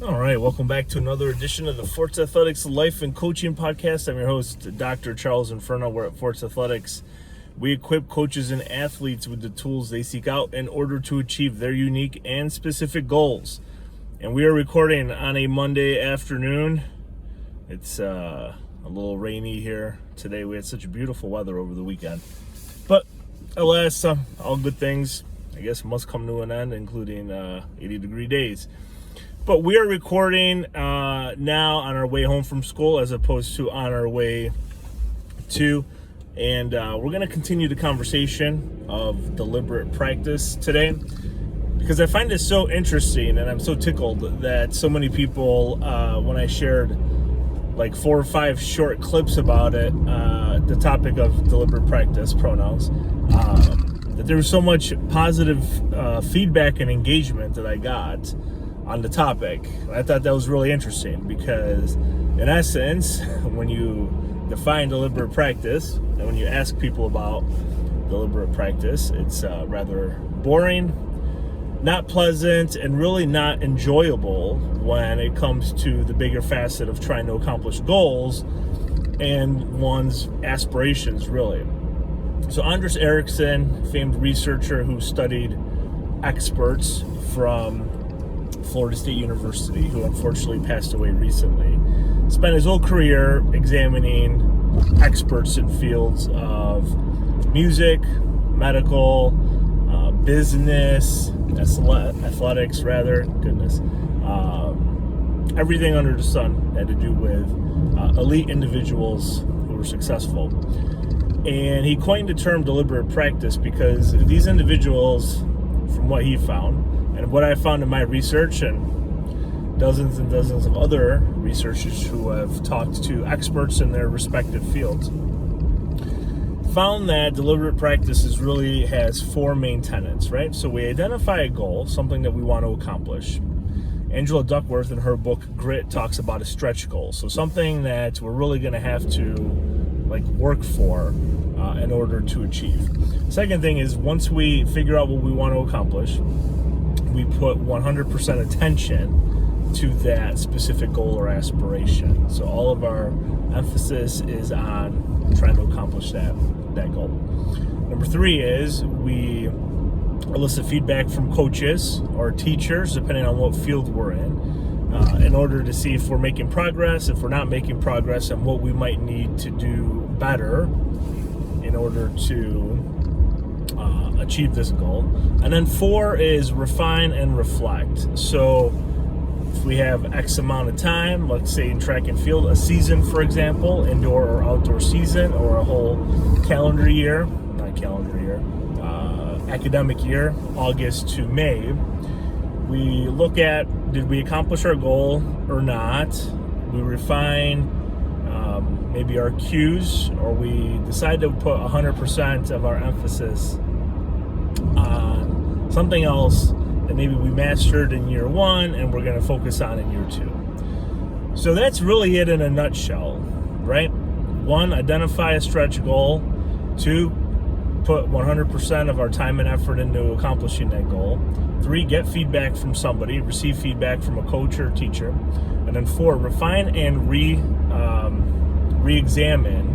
All right, welcome back to another edition of the Forts Athletics Life and Coaching Podcast. I'm your host, Dr. Charles Inferno. We're at Forts Athletics. We equip coaches and athletes with the tools they seek out in order to achieve their unique and specific goals. And we are recording on a Monday afternoon. It's a little rainy here today. We had such beautiful weather over the weekend. But alas, all good things, I guess, must come to an end, including 80-degree days. But we are recording now on our way home from school as opposed to on our way to. And we're going to continue the conversation of deliberate practice today because I find it so interesting and I'm so tickled that so many people, when I shared like 4 or 5 short clips about it, the topic of deliberate practice, pronouns, that there was so much positive feedback and engagement that I got on the topic. I thought that was really interesting because in essence, when you define deliberate practice and when you ask people about deliberate practice, it's rather boring, not pleasant, and really not enjoyable when it comes to the bigger facet of trying to accomplish goals and one's aspirations, really. So Anders Ericsson, famed researcher who studied experts from Florida State University, who unfortunately passed away recently, spent his whole career examining experts in fields of music, medical, business, athletics, everything under the sun had to do with elite individuals who were successful. And he coined the term deliberate practice because these individuals, from what he found, and what I found in my research and dozens of other researchers who have talked to experts in their respective fields, found that deliberate practice really has 4 main tenets, right? So we identify a goal, something that we want to accomplish. Angela Duckworth, in her book Grit, talks about a stretch goal. So something that we're really going to have to work for in order to achieve. Second thing is, once we figure out what we want to accomplish, we put 100% attention to that specific goal or aspiration. So all of our emphasis is on trying to accomplish that goal. Number 3 is we elicit feedback from coaches or teachers, depending on what field we're in order to see if we're making progress, if we're not making progress, and what we might need to do better in order to achieve this goal. And then 4 is refine and reflect. So if we have X amount of time, let's say in track and field, a season, for example, indoor or outdoor season, or a whole academic year, August to May, we look at, did we accomplish our goal or not? We refine maybe our cues, or we decide to put 100% of our emphasis on something else that maybe we mastered in year 1 and we're going to focus on in year 2. So that's really it in a nutshell, right? 1, identify a stretch goal. 2, put 100% of our time and effort into accomplishing that goal. 3, get feedback from somebody, receive feedback from a coach or teacher. And then 4, refine and re-examine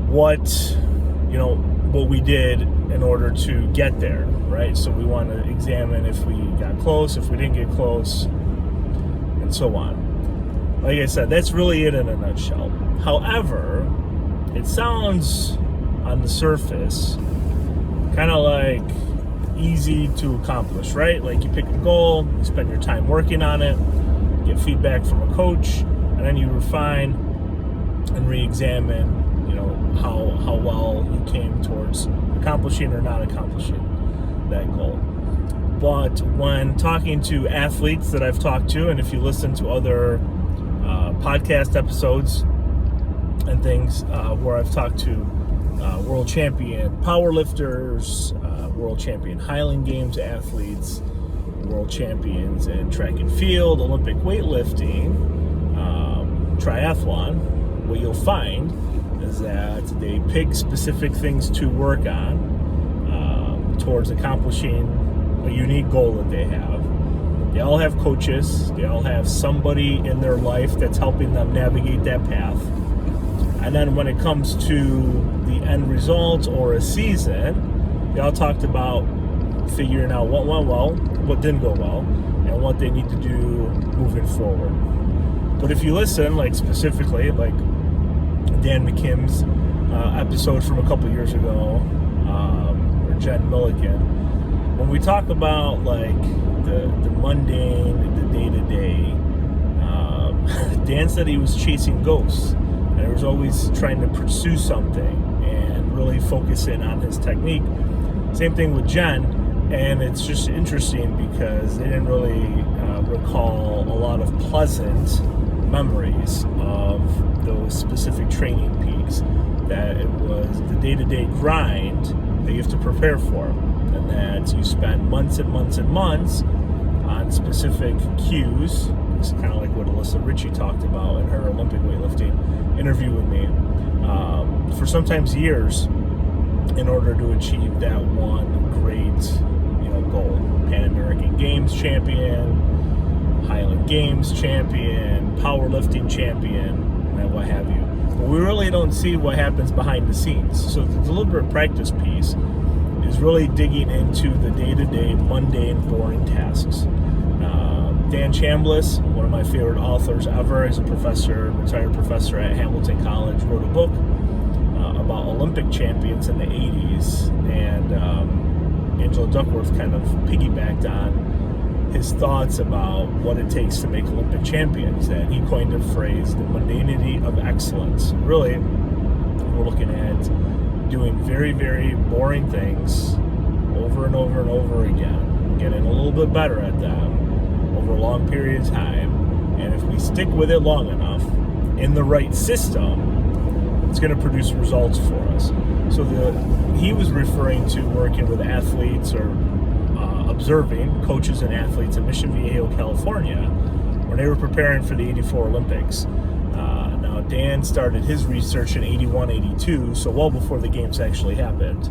what we did in order to get there, right? So we want to examine if we got close, if we didn't get close, and so on. Like I said, that's really it in a nutshell. However, it sounds on the surface kind of like easy to accomplish, right? Like you pick a goal, you spend your time working on it, get feedback from a coach, and then you refine and re-examine how well you came towards accomplishing or not accomplishing that goal. But when talking to athletes that I've talked to, and if you listen to other podcast episodes and things where I've talked to world champion powerlifters, world champion Highland Games athletes, world champions in track and field, Olympic weightlifting, triathlon, what you'll find is that they pick specific things to work on towards accomplishing a unique goal that they have. They all have coaches. They all have somebody in their life that's helping them navigate that path. And then when it comes to the end result or a season, they all talked about figuring out what went well, what didn't go well, and what they need to do moving forward. But if you listen, like specifically, like Dan McKim's episode from a couple years ago, or Jen Milliken, when we talk about like the mundane, the day-to-day, Dan said he was chasing ghosts, and he was always trying to pursue something and really focus in on his technique. Same thing with Jen, and it's just interesting because they didn't really recall a lot of pleasant memories of those specific training peaks, that it was the day-to-day grind that you have to prepare for, and that you spend months and months and months on specific cues. It's kind of like what Alyssa Ritchie talked about in her Olympic weightlifting interview with me, for sometimes years, in order to achieve that one great goal. Pan American Games champion, Highland Games champion, powerlifting champion, and what have you. But we really don't see what happens behind the scenes. So the deliberate practice piece is really digging into the day-to-day, mundane, boring tasks. Dan Chambliss, one of my favorite authors ever, is a professor, retired professor at Hamilton College, wrote a book about Olympic champions in the 80s, and Angela Duckworth kind of piggybacked on his thoughts about what it takes to make Olympic champions, and he coined a phrase, the mundanity of excellence. Really, we're looking at doing very, very boring things over and over and over again, getting a little bit better at them over a long period of time, and if we stick with it long enough in the right system, it's going to produce results for us. So he was referring to working with athletes, or observing coaches and athletes in Mission Viejo, California, when they were preparing for the 84 Olympics. Now, Dan started his research in 81, 82, so well before the games actually happened.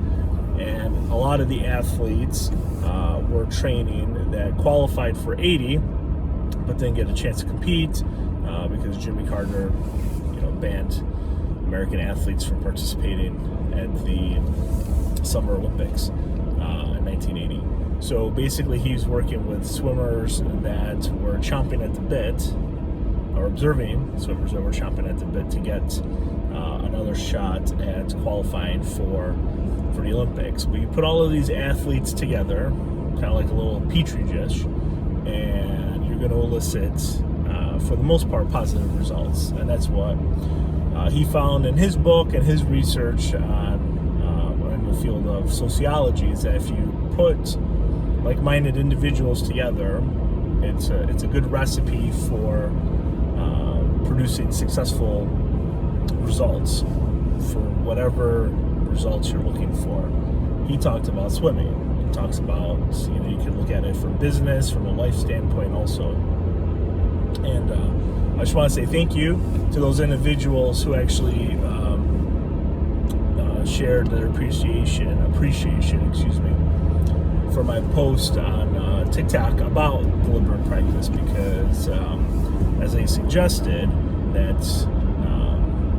And a lot of the athletes were training that qualified for 80, but didn't get a chance to compete because Jimmy Carter, banned American athletes from participating at the Summer Olympics in 1980. So basically, he's working with swimmers that were chomping at the bit, or observing swimmers that were chomping at the bit to get another shot at qualifying for the Olympics. But you put all of these athletes together, kind of like a little petri dish, and you're going to elicit, for the most part, positive results. And that's what he found in his book and his research on in the field of sociology, is that if you put like-minded individuals together, it's a good recipe for producing successful results for whatever results you're looking for. He talked about swimming. He talks about, you can look at it from business, from a life standpoint also. And I just want to say thank you to those individuals who actually shared their appreciation, for my post on TikTok about deliberate practice, because as I suggested, that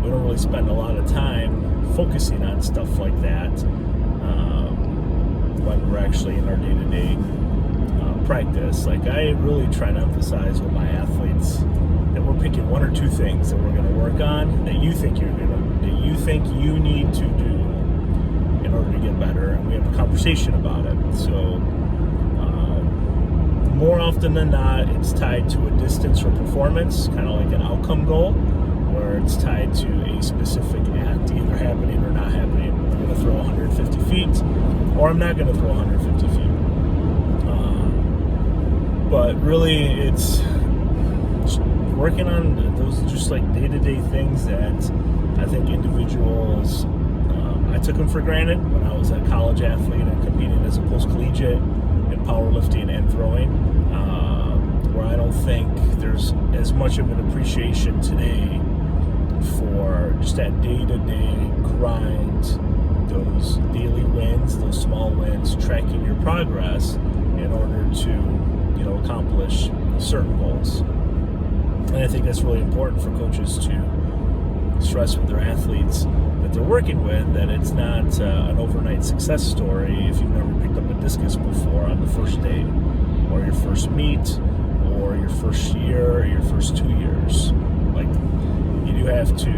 we don't really spend a lot of time focusing on stuff like that when we're actually in our day-to-day practice. Like, I really try to emphasize with my athletes that we're picking one or two things that we're going to work on that you think you need to do in order to get better, and we have a conversation about it. So more often than not, it's tied to a distance or performance, kind of like an outcome goal, where it's tied to a specific act either happening or not happening. I'm going to throw 150 feet, or I'm not going to throw 150 feet. But really, it's working on those just like day-to-day things that I think individuals, I took them for granted when I was a college athlete and competing as a post-collegiate in powerlifting and throwing, where I don't think there's as much of an appreciation today for just that day-to-day grind, those daily wins, those small wins, tracking your progress in order to accomplish certain goals. And I think that's really important for coaches to stress with their athletes that they're working with, that it's not an overnight success story if you've never picked up a discus before on the first day, or your first meet, or your first year, or your first 2 years. Like, you do have to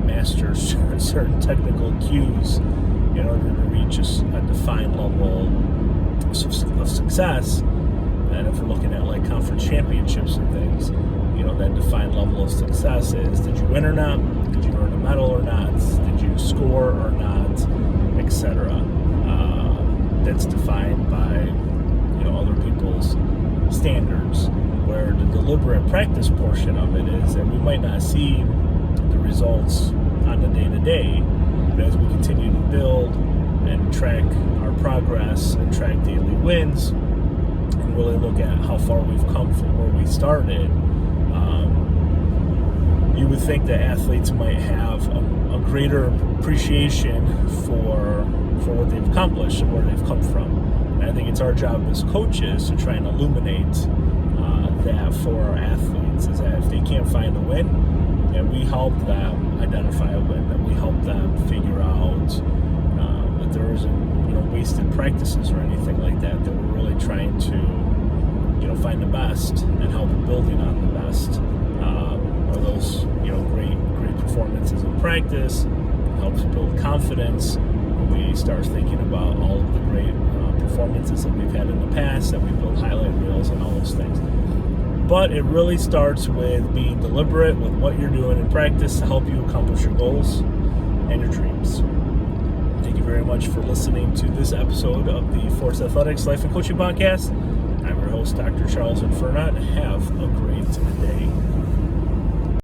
master certain technical cues in order to reach a defined level of success. And if we're looking at like conference championships and things, that defined level of success is, did you win or not? Did you earn a medal or not? Did you score or not? Etc. That's defined by other people's standards. Where the deliberate practice portion of it is that we might not see the results on the day-to-day, but as we continue to build and track our progress and track daily wins and really look at how far we've come from where we started, you would think that athletes might have a greater appreciation for what they've accomplished and where they've come from. And I think it's our job as coaches to try and illuminate that for our athletes, is that if they can't find a win, that we help them identify a win, that we help them figure out that there isn't wasted practices or anything like that, that we're really trying to find the best and help building on the best. Or those great performances in practice helps build confidence when we start thinking about all of the great performances that we've had in the past, that we build highlight reels and all those things. But it really starts with being deliberate with what you're doing in practice to help you accomplish your goals and your dreams. Thank you very much for listening to this episode of the Force Athletics Life and Coaching Podcast. I'm your host, Dr. Charles Infernot. Have a great